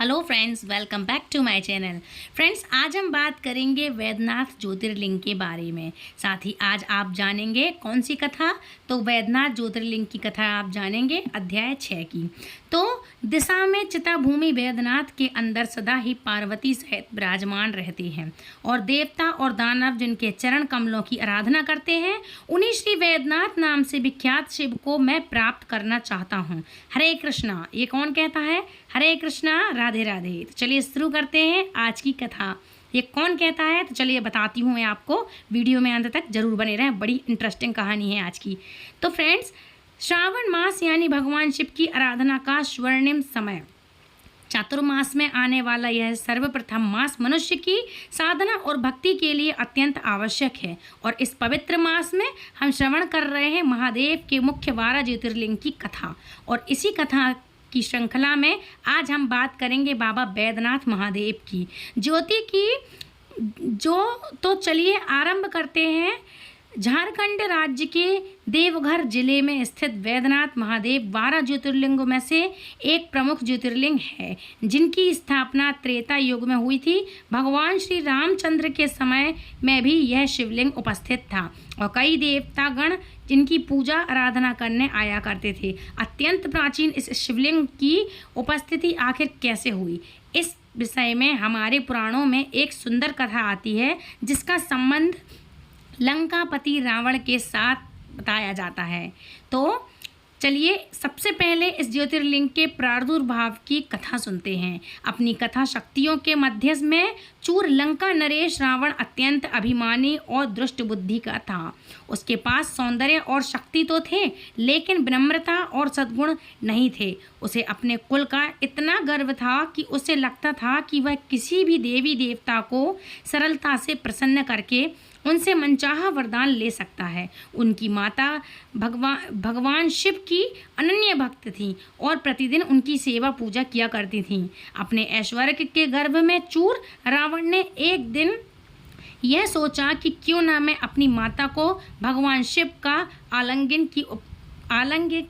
Hello friends, welcome back to my channel. Friends, आज हम बात करेंगे वैद्यनाथ ज्योतिर्लिंग के बारे में। साथ ही आज आप जानेंगे कौन सी कथा। तो वैद्यनाथ ज्योतिर्लिंग की कथा आप जानेंगे अध्याय 6 की। तो दिशा में चिता भूमि वैद्यनाथ के अंदर सदा ही पार्वती सहित विराजमान रहते हैं और देवता और दानव जिनके चरण कमलों की आराधना करते हैं, उन्हीं श्री वैद्यनाथ नाम से विख्यात शिव को मैं प्राप्त करना चाहता हूँ। हरे कृष्णा। ये कौन कहता है? हरे कृष्णा, राधे राधे। तो चलिए शुरू करते हैं आज की कथा। ये कौन कहता है? तो चलिए बताती हूँ मैं आपको। वीडियो में अंत तक जरूर बने रहें, बड़ी इंटरेस्टिंग कहानी है आज की। तो फ्रेंड्स, श्रावण मास यानी भगवान शिव की आराधना का स्वर्णिम समय, चातुर्मास में आने वाला यह सर्वप्रथम मास मनुष्य की साधना और भक्ति के लिए अत्यंत आवश्यक है। और इस पवित्र मास में हम श्रवण कर रहे हैं महादेव के मुख्य 12 ज्योतिर्लिंग की कथा। और इसी कथा की श्रृंखला में आज हम बात करेंगे बाबा वैद्यनाथ महादेव की ज्योति की। तो चलिए आरंभ करते हैं। झारखंड राज्य के देवघर जिले में स्थित वैद्यनाथ महादेव 12 ज्योतिर्लिंगों में से एक प्रमुख ज्योतिर्लिंग है, जिनकी स्थापना त्रेता युग में हुई थी। भगवान श्री रामचंद्र के समय में भी यह शिवलिंग उपस्थित था और कई देवतागण जिनकी पूजा आराधना करने आया करते थे। अत्यंत प्राचीन इस शिवलिंग की उपस्थिति आखिर कैसे हुई, इस विषय में हमारे पुराणों में एक सुंदर कथा आती है, जिसका संबंध लंकापति रावण के साथ बताया जाता है। तो चलिए सबसे पहले इस ज्योतिर्लिंग के प्रादुर्भाव की कथा सुनते हैं। अपनी कथा शक्तियों के मध्य में चूर लंका नरेश रावण अत्यंत अभिमानी और दुष्ट बुद्धि का था। उसके पास सौंदर्य और शक्ति तो थे, लेकिन विनम्रता और सद्गुण नहीं थे। उसे अपने कुल का इतना गर्व था कि उसे लगता था कि वह किसी भी देवी देवता को सरलता से प्रसन्न करके उनसे मनचाहा वरदान ले सकता है। उनकी माता भगवान शिव की अनन्य भक्त थी और प्रतिदिन उनकी सेवा पूजा किया करती थी। अपने ऐश्वर्य के गर्भ में चूर रावण ने एक दिन यह सोचा कि क्यों ना मैं अपनी माता को भगवान शिव का आलिंगन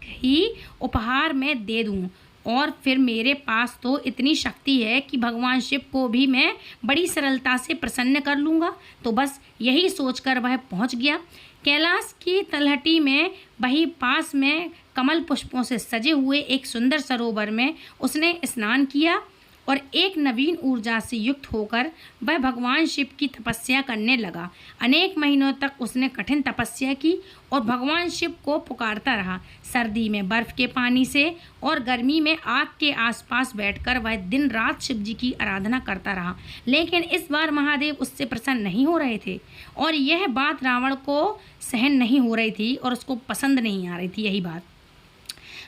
ही उपहार में दे दूं, और फिर मेरे पास तो इतनी शक्ति है कि भगवान शिव को भी मैं बड़ी सरलता से प्रसन्न कर लूँगा। तो बस यही सोचकर वह पहुँच गया। कैलाश की तलहटी में वही पास में कमल पुष्पों से सजे हुए एक सुंदर सरोवर में उसने स्नान किया और एक नवीन ऊर्जा से युक्त होकर वह भगवान शिव की तपस्या करने लगा। अनेक महीनों तक उसने कठिन तपस्या की और भगवान शिव को पुकारता रहा। सर्दी में बर्फ के पानी से और गर्मी में आग के आसपास बैठकर वह दिन रात शिव जी की आराधना करता रहा। लेकिन इस बार महादेव उससे प्रसन्न नहीं हो रहे थे और यह बात रावण को सहन नहीं हो रही थी और उसको पसंद नहीं आ रही थी। यही बात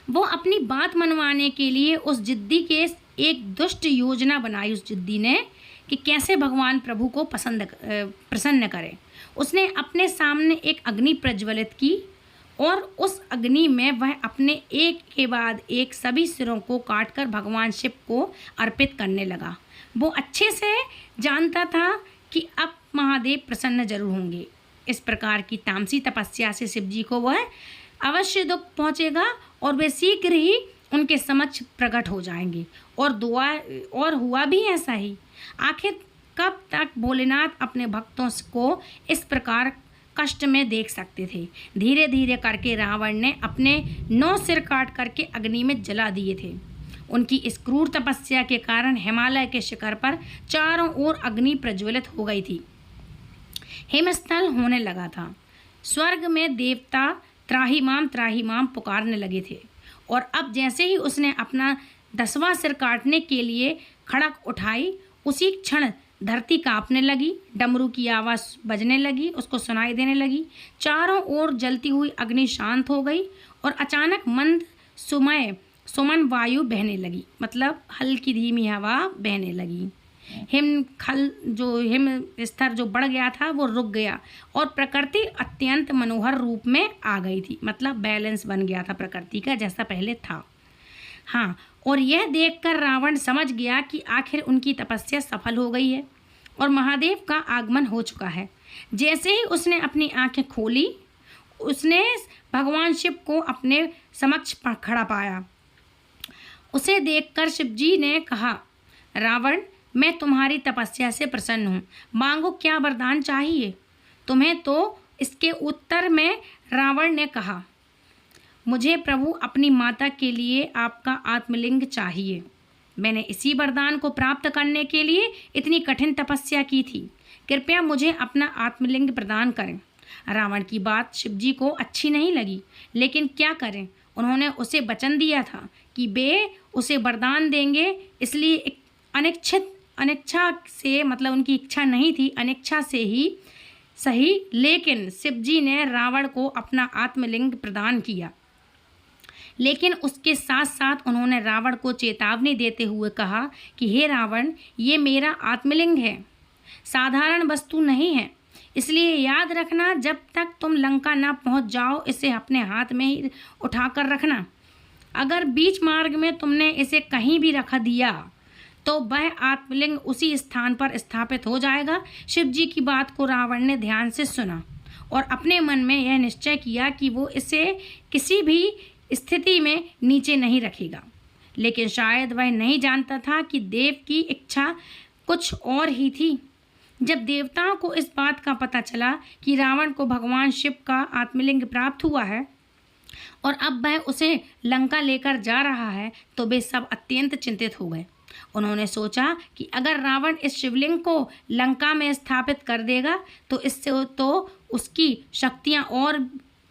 वो अपनी बात मनवाने के लिए उस जिद्दी के एक दुष्ट योजना बनाई उस जिद्दी ने कि कैसे भगवान प्रभु को प्रसन्न करे। उसने अपने सामने एक अग्नि प्रज्वलित की और उस अग्नि में वह अपने एक के बाद एक सभी सिरों को काटकर भगवान शिव को अर्पित करने लगा। वो अच्छे से जानता था कि अब महादेव प्रसन्न जरूर होंगे। इस प्रकार की तामसी तपस्या से शिव जी को वह अवश्य दुख पहुँचेगा और वे शीघ्र ही उनके समक्ष प्रकट हो जाएंगे। और हुआ भी ऐसा ही। आखिर कब तक भोलेनाथ अपने भक्तों को इस प्रकार कष्ट में देख सकते थे? धीरे धीरे करके रावण ने अपने 9 सिर काट करके अग्नि में जला दिए थे। उनकी इस क्रूर तपस्या के कारण हिमालय के शिखर पर चारों ओर अग्नि प्रज्वलित हो गई थी। हिमस्थल होने लगा था। स्वर्ग में देवता त्राहिमाम त्राहिमाम पुकारने लगे थे। और अब जैसे ही उसने अपना 10वां सिर काटने के लिए खड़क उठाई, उसी क्षण धरती कांपने लगी, डमरू की आवाज़ बजने लगी, उसको सुनाई देने लगी। चारों ओर जलती हुई अग्नि शांत हो गई और अचानक मंद सुमन वायु बहने लगी, मतलब हल्की धीमी हवा बहने लगी। हिम स्तर जो बढ़ गया था वो रुक गया और प्रकृति अत्यंत मनोहर रूप में आ गई थी, मतलब बैलेंस बन गया था प्रकृति का जैसा पहले था। हाँ, और यह देखकर रावण समझ गया कि आखिर उनकी तपस्या सफल हो गई है और महादेव का आगमन हो चुका है। जैसे ही उसने अपनी आंखें खोली, उसने भगवान शिव को अपने समक्ष खड़ा पाया। उसे देखकर शिव जी ने कहा, रावण, मैं तुम्हारी तपस्या से प्रसन्न हूँ, मांगो क्या वरदान चाहिए तुम्हें। तो इसके उत्तर में रावण ने कहा, मुझे प्रभु अपनी माता के लिए आपका आत्मलिंग चाहिए। मैंने इसी वरदान को प्राप्त करने के लिए इतनी कठिन तपस्या की थी। कृपया मुझे अपना आत्मलिंग प्रदान करें। रावण की बात शिवजी को अच्छी नहीं लगी, लेकिन क्या करें, उन्होंने उसे वचन दिया था कि वे उसे वरदान देंगे, इसलिए अनिच्छा से, मतलब उनकी इच्छा नहीं थी, अनिच्छा से ही सही, लेकिन शिवजी ने रावण को अपना आत्मलिंग प्रदान किया। लेकिन उसके साथ साथ उन्होंने रावण को चेतावनी देते हुए कहा कि हे रावण, ये मेरा आत्मलिंग है, साधारण वस्तु नहीं है, इसलिए याद रखना, जब तक तुम लंका ना पहुंच जाओ इसे अपने हाथ में ही उठाकर रखना। अगर बीच मार्ग में तुमने इसे कहीं भी रख दिया तो वह आत्मलिंग उसी स्थान पर स्थापित हो जाएगा। शिवजी की बात को रावण ने ध्यान से सुना और अपने मन में यह निश्चय किया कि वो इसे किसी भी स्थिति में नीचे नहीं रखेगा। लेकिन शायद वह नहीं जानता था कि देव की इच्छा कुछ और ही थी। जब देवताओं को इस बात का पता चला कि रावण को भगवान शिव का आत्मलिंग प्राप्त हुआ है और अब वह उसे लंका लेकर जा रहा है, तो वे सब अत्यंत चिंतित हो गए। उन्होंने सोचा कि अगर रावण इस शिवलिंग को लंका में स्थापित कर देगा तो इससे तो उसकी शक्तियाँ और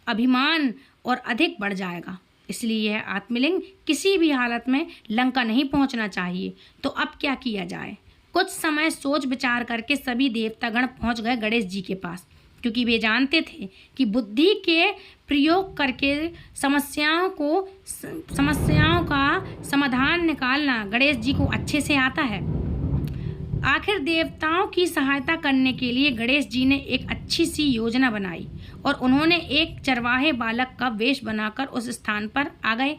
अभिमान और अधिक बढ़ जाएगा, इसलिए यह आत्मलिंग किसी भी हालत में लंका नहीं पहुंचना चाहिए। तो अब क्या किया जाए? कुछ समय सोच विचार करके सभी देवतागण पहुंच गए गणेश जी के पास, क्योंकि वे जानते थे कि बुद्धि के प्रयोग करके समस्याओं का समाधान निकालना गणेश जी को अच्छे से आता है। आखिर देवताओं की सहायता करने के लिए गणेश जी ने एक अच्छी सी योजना बनाई और उन्होंने एक चरवाहे बालक का वेश बनाकर उस स्थान पर आ गए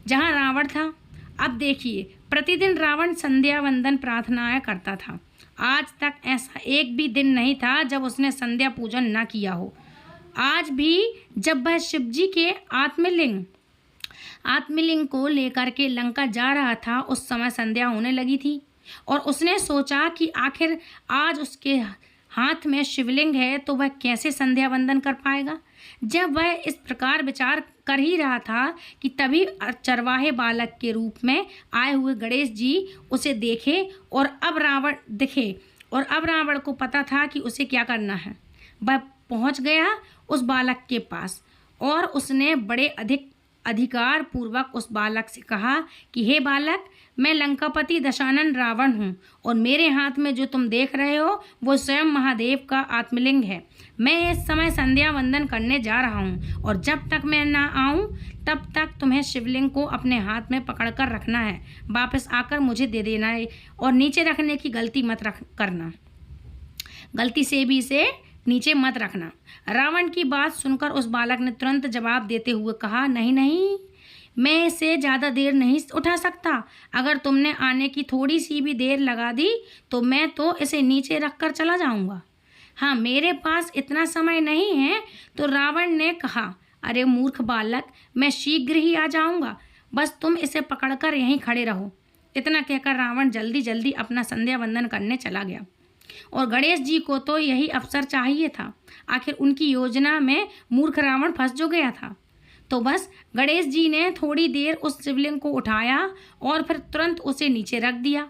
जहां रावण था। अब देखिए, प्रतिदिन रावण संध्या वंदन प्रार्थनाएं करता था। आज तक ऐसा एक भी दिन नहीं था जब उसने संध्या पूजन न किया हो। आज भी जब वह शिवजी के आत्मलिंग को लेकर के लंका जा रहा था, उस समय संध्या होने लगी थी और उसने सोचा कि आखिर आज उसके हाथ में शिवलिंग है तो वह कैसे संध्या वंदन कर पाएगा। जब वह इस प्रकार विचार कर ही रहा था कि तभी चरवाहे बालक के रूप में आए हुए गणेश जी उसे देखे और अब रावण को पता था कि उसे क्या करना है। वह पहुंच गया उस बालक के पास और उसने बड़े अधिकार पूर्वक उस बालक से कहा कि हे बालक, मैं लंकापति दशानन रावण हूँ और मेरे हाथ में जो तुम देख रहे हो वो स्वयं महादेव का आत्मलिंग है। मैं इस समय संध्या वंदन करने जा रहा हूँ और जब तक मैं ना आऊँ तब तक तुम्हें शिवलिंग को अपने हाथ में पकड़ कर रखना है। वापस आकर मुझे दे देना है और नीचे रखने की गलती मत करना, गलती से भी इसे नीचे मत रखना। रावण की बात सुनकर उस बालक ने तुरंत जवाब देते हुए कहा, नहीं, मैं इसे ज़्यादा देर नहीं उठा सकता। अगर तुमने आने की थोड़ी सी भी देर लगा दी तो मैं तो इसे नीचे रख कर चला जाऊंगा। हाँ, मेरे पास इतना समय नहीं है। तो रावण ने कहा, अरे मूर्ख बालक, मैं शीघ्र ही आ जाऊंगा, बस तुम इसे पकड़कर यहीं खड़े रहो। इतना कहकर रावण जल्दी जल्दी अपना संध्या वंदन करने चला गया और गणेश जी को तो यही अवसर चाहिए था। आखिर उनकी योजना में मूर्ख रावण फंस जो गया था। तो बस गणेश जी ने थोड़ी देर उस शिवलिंग को उठाया और फिर तुरंत उसे नीचे रख दिया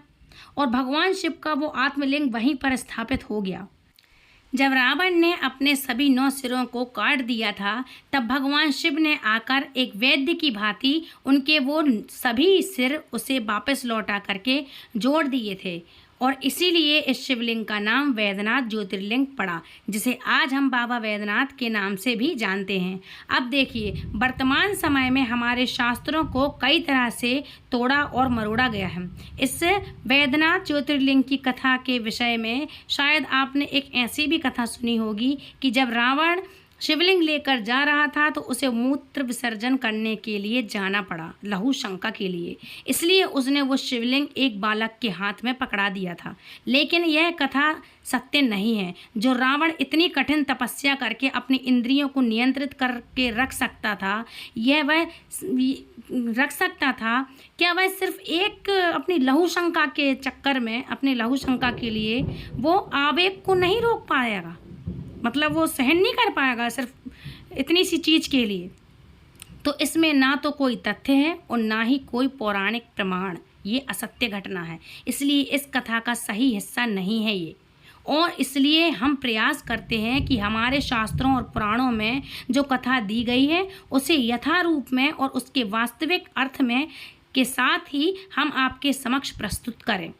और भगवान शिव का वो आत्मलिंग वहीं पर स्थापित हो गया। जब रावण ने अपने सभी 9 सिरों को काट दिया था, तब भगवान शिव ने आकर एक वैद्य की भांति उनके वो सभी सिर उसे वापस लौटा करके जोड़ दिए थे और इसीलिए इस शिवलिंग का नाम वैद्यनाथ ज्योतिर्लिंग पड़ा, जिसे आज हम बाबा वैद्यनाथ के नाम से भी जानते हैं। अब देखिए, वर्तमान समय में हमारे शास्त्रों को कई तरह से तोड़ा और मरोड़ा गया है। इस वैद्यनाथ ज्योतिर्लिंग की कथा के विषय में शायद आपने एक ऐसी भी कथा सुनी होगी कि जब रावण शिवलिंग लेकर जा रहा था तो उसे मूत्र विसर्जन करने के लिए जाना पड़ा, लहू शंका के लिए। इसलिए उसने वो शिवलिंग एक बालक के हाथ में पकड़ा दिया था। लेकिन यह कथा सत्य नहीं है। जो रावण इतनी कठिन तपस्या करके अपनी इंद्रियों को नियंत्रित करके रख सकता था, क्या वह सिर्फ एक अपनी लहू शंका के चक्कर में, अपनी लहू शंका के लिए वो आवेग को नहीं रोक पाएगा? मतलब वो सहन नहीं कर पाएगा सिर्फ इतनी सी चीज़ के लिए? तो इसमें ना तो कोई तथ्य है और ना ही कोई पौराणिक प्रमाण। ये असत्य घटना है, इसलिए इस कथा का सही हिस्सा नहीं है ये। और इसलिए हम प्रयास करते हैं कि हमारे शास्त्रों और पुराणों में जो कथा दी गई है उसे यथारूप में और उसके वास्तविक अर्थ में के साथ ही हम आपके समक्ष प्रस्तुत करें।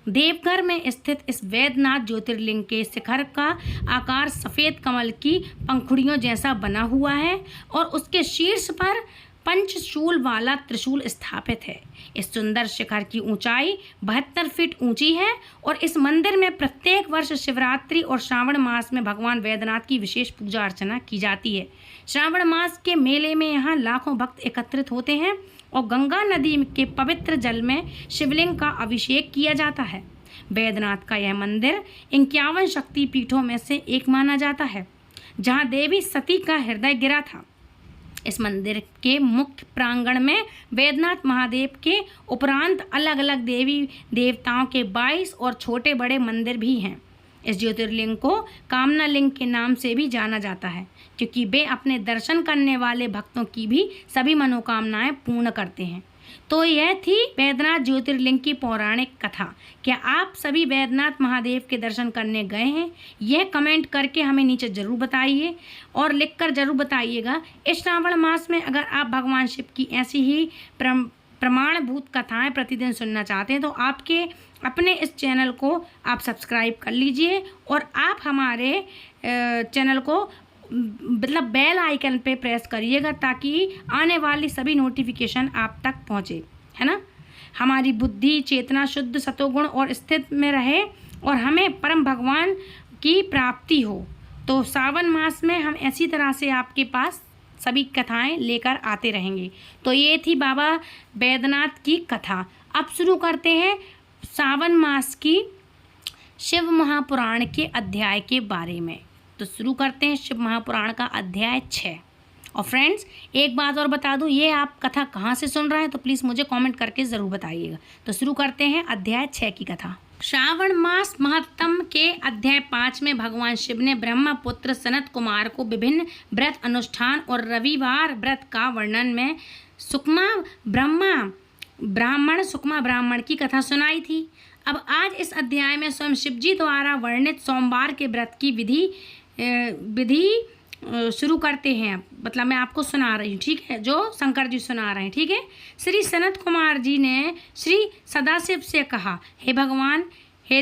देवघर में स्थित इस वैद्यनाथ ज्योतिर्लिंग के शिखर का आकार सफ़ेद कमल की पंखुड़ियों जैसा बना हुआ है और उसके शीर्ष पर पंचशूल वाला त्रिशूल स्थापित है। इस सुंदर शिखर की ऊंचाई 72 फीट ऊंची है और इस मंदिर में प्रत्येक वर्ष शिवरात्रि और श्रावण मास में भगवान वैद्यनाथ की विशेष पूजा अर्चना की जाती है। श्रावण मास के मेले में यहाँ लाखों भक्त एकत्रित होते हैं और गंगा नदी के पवित्र जल में शिवलिंग का अभिषेक किया जाता है। वैद्यनाथ का यह मंदिर 51 शक्ति पीठों में से एक माना जाता है, जहाँ देवी सती का हृदय गिरा था। इस मंदिर के मुख्य प्रांगण में वैद्यनाथ महादेव के उपरांत अलग अलग देवी देवताओं के 22 और छोटे बड़े मंदिर भी हैं। इस ज्योतिर्लिंग को कामना लिंग के नाम से भी जाना जाता है, क्योंकि वे अपने दर्शन करने वाले भक्तों की भी सभी मनोकामनाएं पूर्ण करते हैं। तो यह थी वैद्यनाथ ज्योतिर्लिंग की पौराणिक कथा। क्या आप सभी वैद्यनाथ महादेव के दर्शन करने गए हैं? यह कमेंट करके हमें नीचे ज़रूर बताइए और लिखकर ज़रूर बताइएगा। इस श्रावण मास में अगर आप भगवान शिव की ऐसी ही प्रमाणभूत कथाएं प्रतिदिन सुनना चाहते हैं तो आपके अपने इस चैनल को आप सब्सक्राइब कर लीजिए और आप हमारे चैनल को मतलब बेल आइकन पे प्रेस करिएगा, ताकि आने वाली सभी नोटिफिकेशन आप तक पहुँचे, है ना। हमारी बुद्धि चेतना शुद्ध सतोगुण और स्थित में रहे और हमें परम भगवान की प्राप्ति हो। तो सावन मास में हम ऐसी तरह से आपके पास सभी कथाएं लेकर आते रहेंगे। तो ये थी बाबा वैद्यनाथ की कथा। अब शुरू करते हैं सावन मास की शिव महापुराण के अध्याय के बारे में। तो शुरू करते हैं शिव महापुराण का अध्याय 6। और फ्रेंड्स एक बात और बता दूं, ये आप कथा कहाँ से सुन रहे हैं तो प्लीज़ मुझे कमेंट करके ज़रूर बताइएगा। तो शुरू करते हैं अध्याय 6 की कथा। श्रावण मास महत्तम के अध्याय 5 में भगवान शिव ने ब्रह्मपुत्र सनत कुमार को विभिन्न व्रत अनुष्ठान और रविवार व्रत का वर्णन में सुकमा ब्राह्मण की कथा सुनाई थी। अब आज इस अध्याय में स्वयं शिव जी द्वारा वर्णित सोमवार के व्रत की विधि शुरू करते हैं। मतलब मैं आपको सुना रही हूँ, ठीक है, जो शंकर जी सुना रहे हैं, ठीक है। श्री सनत कुमार जी ने श्री सदाशिव से कहा, हे भगवान, हे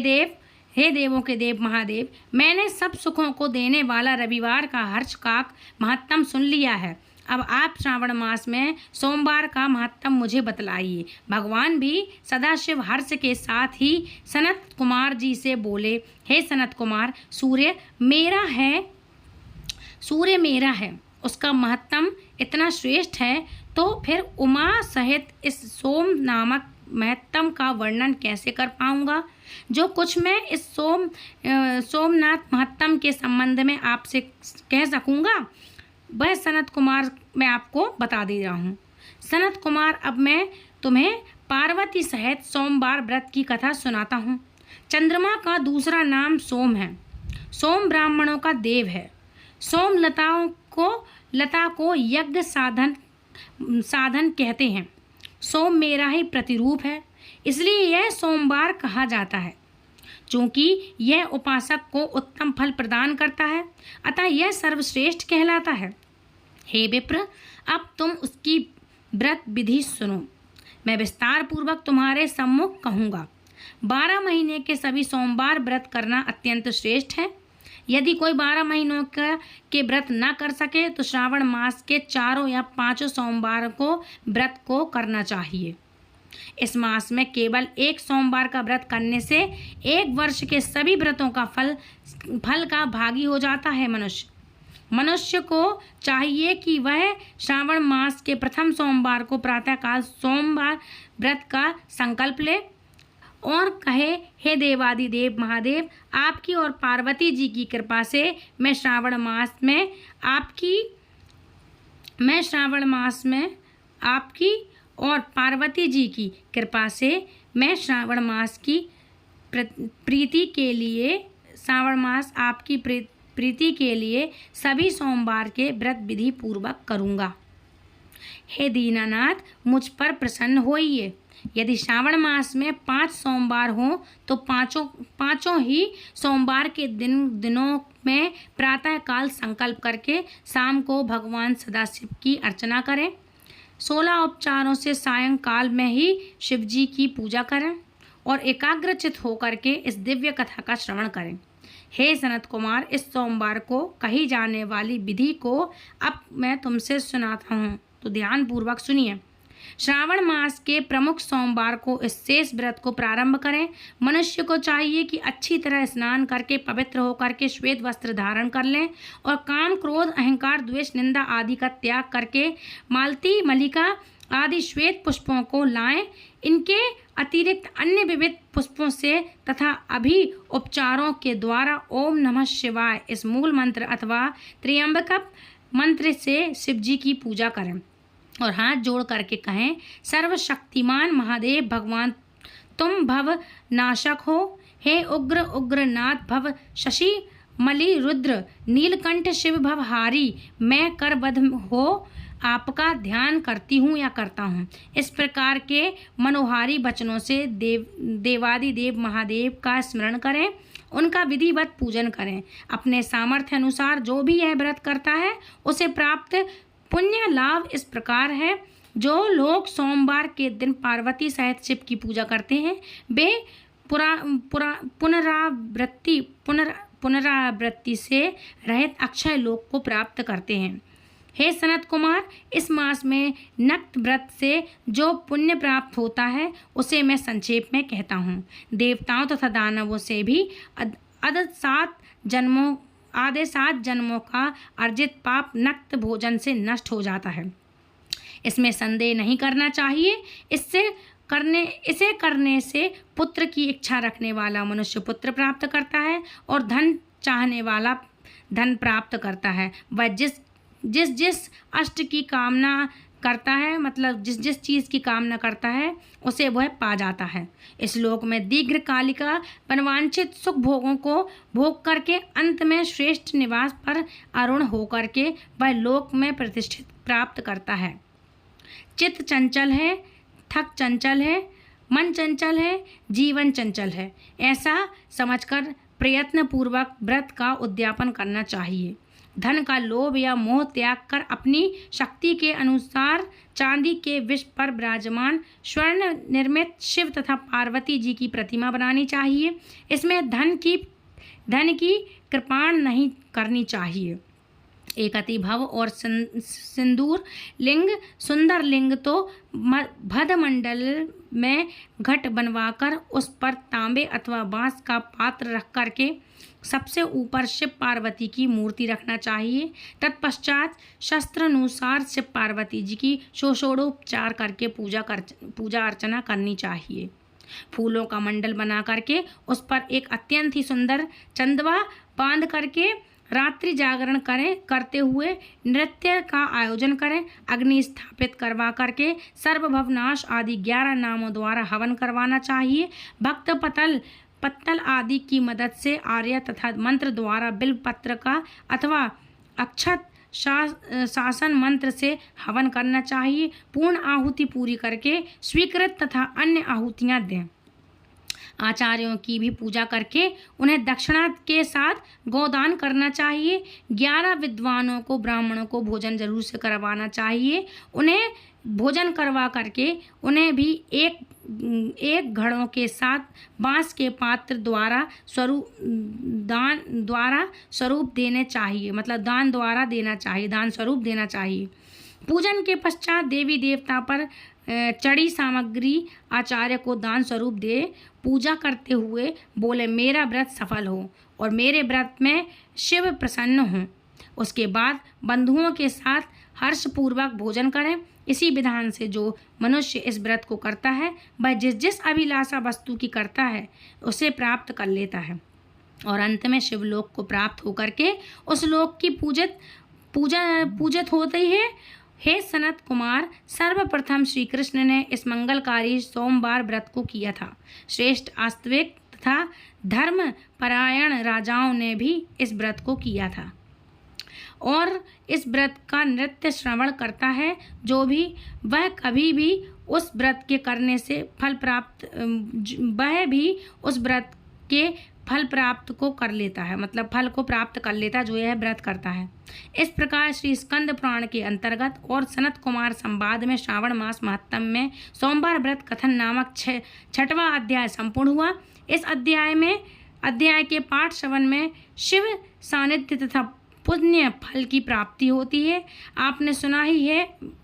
देवों के देव महादेव, मैंने सब सुखों को देने वाला रविवार का हर्ष का महत्तम सुन लिया है। अब आप श्रावण मास में सोमवार का महत्तम मुझे बतलाइए। भगवान भी सदाशिव हर्ष के साथ ही सनत कुमार जी से बोले, हे सनत कुमार, सूर्य मेरा है, उसका महत्तम इतना श्रेष्ठ है, तो फिर उमा सहित इस सोम नामक महत्तम का वर्णन कैसे कर पाऊँगा? जो कुछ मैं इस सोमनाथ महत्तम के संबंध में आपसे कह सकूँगा वह सनत कुमार मैं आपको बता दे रहा हूँ। सनत कुमार, अब मैं तुम्हें पार्वती सहित सोमवार व्रत की कथा सुनाता हूँ। चंद्रमा का दूसरा नाम सोम है। सोम ब्राह्मणों का देव है। सोम लता को यज्ञ साधन कहते हैं। सोम मेरा ही प्रतिरूप है, इसलिए यह सोमवार कहा जाता है। चूँकि यह उपासक को उत्तम फल प्रदान करता है, अतः यह सर्वश्रेष्ठ कहलाता है। हे विप्र, अब तुम उसकी व्रत विधि सुनो। मैं विस्तार पूर्वक तुम्हारे सम्मुख कहूँगा। 12 महीने के सभी सोमवार व्रत करना अत्यंत श्रेष्ठ है। यदि कोई 12 महीनों के व्रत न कर सके तो श्रावण मास के 4 या 5 सोमवार को व्रत को करना चाहिए। इस मास में केवल एक सोमवार का व्रत करने से 1 वर्ष के सभी व्रतों का फल का भागी हो जाता है मनुष्य। मनुष्य को चाहिए कि वह श्रावण मास के प्रथम सोमवार को प्रातःकाल सोमवार व्रत का संकल्प ले और कहे, हे देवादिदेव महादेव, आपकी और पार्वती जी की कृपा से मैं श्रावण मास में आपकी और पार्वती जी की कृपा से मैं श्रावण मास की प्रीति के लिए प्रीति के लिए सभी सोमवार के व्रत विधि पूर्वक करूँगा। हे दीनानाथ, मुझ पर प्रसन्न होइए। यदि श्रावण मास में 5 सोमवार हों तो पाँचों ही सोमवार के दिनों में प्रातःकाल संकल्प करके शाम को भगवान सदाशिव की अर्चना करें। 16 उपचारों से सायंकाल में ही शिव जी की पूजा करें और एकाग्रचित होकर के इस दिव्य कथा का श्रवण करें। हे सनत कुमार, इस सोमवार को कही जाने वाली विधि को अब मैं तुमसे सुनाता हूँ, तो ध्यान पूर्वक सुनिए। श्रावण मास के प्रमुख सोमवार को इस शेष व्रत को प्रारंभ करें। मनुष्य को चाहिए कि अच्छी तरह स्नान करके पवित्र होकर के श्वेत वस्त्र धारण कर लें और काम, क्रोध, अहंकार, द्वेष, निंदा आदि का त्याग करके मालती, मल्लिका आदि श्वेत पुष्पों को लाएं। इनके अतिरिक्त अन्य विविध पुष्पों से तथा अभी उपचारों के द्वारा ओम नमः शिवाय इस मूल मंत्र अथवा त्र्यंबकम मंत्र से शिव जी की पूजा करें और हाथ जोड़ करके कहें, सर्वशक्तिमान महादेव भगवान, तुम भव नाशक हो। हे उग्र उग्रनाथ भव शशि मलि रुद्र नीलकंठ शिव भवहारी, मैं करबद्ध हो आपका ध्यान करती हूँ या करता हूँ। इस प्रकार के मनोहारी वचनों से देवादिदेव महादेव का स्मरण करें, उनका विधिवत पूजन करें। अपने सामर्थ्य अनुसार जो भी यह व्रत करता है उसे प्राप्त पुण्य लाभ इस प्रकार है। जो लोग सोमवार के दिन पार्वती सहित शिव की पूजा करते हैं वे पुनरावृत्ति से रहित अक्षय लोक को प्राप्त करते हैं। हे सनत कुमार, इस मास में नक्त व्रत से जो पुण्य प्राप्त होता है उसे मैं संक्षेप में कहता हूँ। देवताओं तथा दानवों से भी आधे 7 जन्मों का अर्जित पाप नक्त भोजन से नष्ट हो जाता है, इसमें संदेह नहीं करना चाहिए। इसे करने से पुत्र की इच्छा रखने वाला मनुष्य पुत्र प्राप्त करता है और धन चाहने वाला धन प्राप्त करता है। वह जिस अष्ट की कामना करता है, मतलब जिस चीज़ की कामना करता है उसे वह पा जाता है। इस लोक में दीर्घकालिका मनवांछित सुख भोगों को भोग करके अंत में श्रेष्ठ निवास पर आरूढ़ होकर के वह लोक में प्रतिष्ठित प्राप्त करता है। चित्त चंचल है, थक चंचल है, मन चंचल है, जीवन चंचल है, ऐसा समझकर प्रयत्न पूर्वक व्रत का उद्यापन करना चाहिए। धन का लोभ या मोह त्याग कर अपनी शक्ति के अनुसार चांदी के विष पर विराजमान स्वर्ण निर्मित शिव तथा पार्वती जी की प्रतिमा बनानी चाहिए। इसमें धन की कृपाण नहीं करनी चाहिए। एक अति भव और सिंदूर लिंग, सुंदर लिंग तो भद्रमंडल में घट बनवाकर उस पर तांबे अथवा बांस का पात्र रख करके सबसे ऊपर शिव पार्वती की मूर्ति रखना चाहिए। तत्पश्चात शस्त्रानुसार शिव पार्वती जी की षोडशोपचार करके पूजा अर्चना करनी चाहिए। फूलों का मंडल बना करके उस पर एक अत्यंत ही सुंदर चंदवा बांध करके रात्रि जागरण करते हुए नृत्य का आयोजन करें। अग्नि स्थापित करवा करके सर्वभवनाश आदि 11 नामों द्वारा हवन करवाना चाहिए। भक्त पत्तल आदि की मदद से आर्य तथा मंत्र द्वारा बिल्व पत्र का अथवा अक्षत शासन मंत्र से हवन करना चाहिए। पूर्ण आहुति पूरी करके स्वीकृत तथा अन्य आहुतियाँ दें। आचार्यों की भी पूजा करके उन्हें दक्षिणा के साथ गोदान करना चाहिए। 11 विद्वानों को, ब्राह्मणों को भोजन जरूर से करवाना चाहिए। उन्हें भोजन करवा करके उन्हें भी एक घड़ों के साथ बांस के पात्र द्वारा स्वरूप देने चाहिए, मतलब दान स्वरूप देना चाहिए। पूजन के पश्चात देवी देवता पर चढ़ी सामग्री आचार्य को दान स्वरूप दे पूजा करते हुए बोले, मेरा व्रत सफल हो और मेरे व्रत में शिव प्रसन्न हो। उसके बाद बंधुओं के साथ हर्षपूर्वक भोजन करें। इसी विधान से जो मनुष्य इस व्रत को करता है वह जिस जिस अभिलाषा वस्तु की करता है उसे प्राप्त कर लेता है और अंत में शिवलोक को प्राप्त होकर के उस लोक की पूजित होती है। हे सनत कुमार, सर्वप्रथम श्री कृष्ण ने इस मंगलकारी सोमवार व्रत को किया था। श्रेष्ठ आस्तिक तथा धर्म परायण राजाओं ने भी इस व्रत को किया था और इस व्रत का नृत्य श्रवण करता है जो भी वह कभी भी उस व्रत के करने से वह भी उस व्रत के फल प्राप्त को कर लेता है, मतलब फल को प्राप्त कर लेता है जो यह व्रत करता है। इस प्रकार श्री स्कंद पुराण के अंतर्गत और सनत कुमार संवाद में श्रावण मास महत्तम में सोमवार व्रत कथन नामक 6वां अध्याय संपूर्ण हुआ। इस अध्याय के पाठ श्रवण में शिव सानिध्य तथा पुण्य फल की प्राप्ति होती है। आपने सुना ही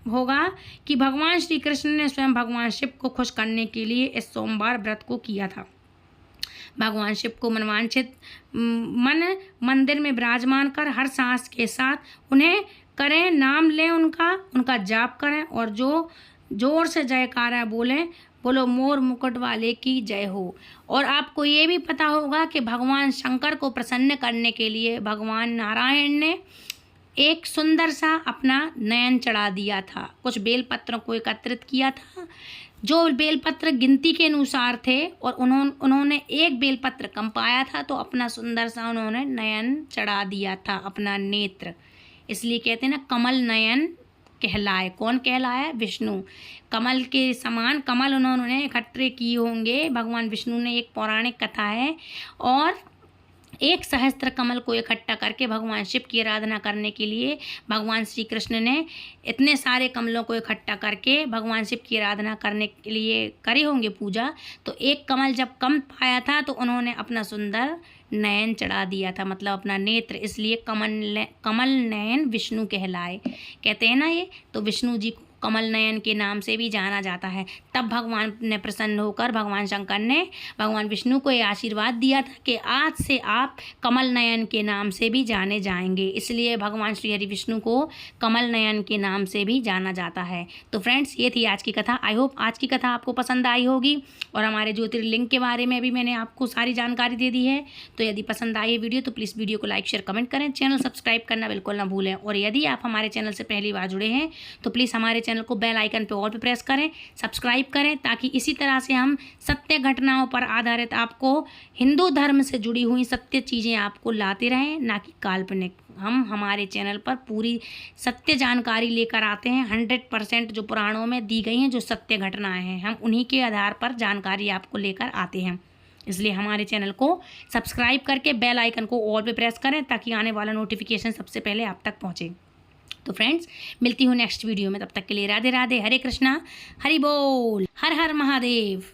होगा कि भगवान श्री कृष्ण ने स्वयं भगवान शिव को खुश करने के लिए इस सोमवार व्रत को किया था। भगवान शिव को मनवांछित मंदिर में विराजमान कर हर सांस के साथ उन्हें करें, नाम लें, उनका जाप करें और जो जोर से जयकारा बोलो मोर मुकुट वाले की जय हो। और आपको ये भी पता होगा कि भगवान शंकर को प्रसन्न करने के लिए भगवान नारायण ने एक सुंदर सा अपना नयन चढ़ा दिया था। कुछ बेलपत्रों को एकत्रित किया था जो बेलपत्र गिनती के अनुसार थे और उन्होंने एक बेलपत्र कम पाया था तो अपना सुंदर सा उन्होंने नयन चढ़ा दिया था, अपना नेत्र। इसलिए कहते हैं ना कमल नयन कहलाए। कौन कहलाया? विष्णु। कमल के समान कमल उन्होंने इकट्ठे किए होंगे भगवान विष्णु ने। एक पौराणिक कथा है और एक सहस्त्र कमल को इकट्ठा करके भगवान शिव की आराधना करने के लिए भगवान श्री कृष्ण ने इतने सारे कमलों को इकट्ठा करके भगवान शिव की आराधना करने के लिए करे होंगे पूजा। तो एक कमल जब कम पाया था तो उन्होंने अपना सुंदर नयन चढ़ा दिया था, मतलब अपना नेत्र। इसलिए कमल नयन विष्णु कहलाए। कहते हैं ना ये, तो विष्णु जी को कमल नयन के नाम से भी जाना जाता है। तब भगवान ने प्रसन्न होकर भगवान शंकर ने भगवान विष्णु को ये आशीर्वाद दिया था कि आज से आप कमल नयन के नाम से भी जाने जाएंगे। इसलिए भगवान श्री हरि विष्णु को कमल नयन के नाम से भी जाना जाता है। तो फ्रेंड्स, ये थी आज की कथा। आई होप आज की कथा आपको पसंद आई होगी और हमारे ज्योतिर्लिंग के बारे में भी मैंने आपको सारी जानकारी दे दी है। तो यदि पसंद आई है वीडियो तो प्लीज़ वीडियो को लाइक शेयर कमेंट करें, चैनल सब्सक्राइब करना बिल्कुल ना भूलें। और यदि आप हमारे चैनल से पहली बार जुड़े हैं तो प्लीज़ हमारे चैनल को बेल आइकन पे ऑल पे प्रेस करें, सब्सक्राइब करें, ताकि इसी तरह से हम सत्य घटनाओं पर आधारित आपको हिंदू धर्म से जुड़ी हुई सत्य चीज़ें आपको लाते रहें, ना कि काल्पनिक। हम हमारे चैनल पर पूरी सत्य जानकारी लेकर आते हैं। 100% जो पुराणों में दी गई हैं जो सत्य घटनाएं हैं, हम उन्हीं के आधार पर जानकारी आपको लेकर आते हैं। इसलिए हमारे चैनल को सब्सक्राइब करके बेल आइकन को ऑल पे प्रेस करें ताकि आने वाला नोटिफिकेशन सबसे पहले आप तक पहुँचे। तो फ्रेंड्स, मिलती हूँ नेक्स्ट वीडियो में। तब तक के लिए राधे राधे, हरे कृष्णा, हरि बोल, हर हर महादेव।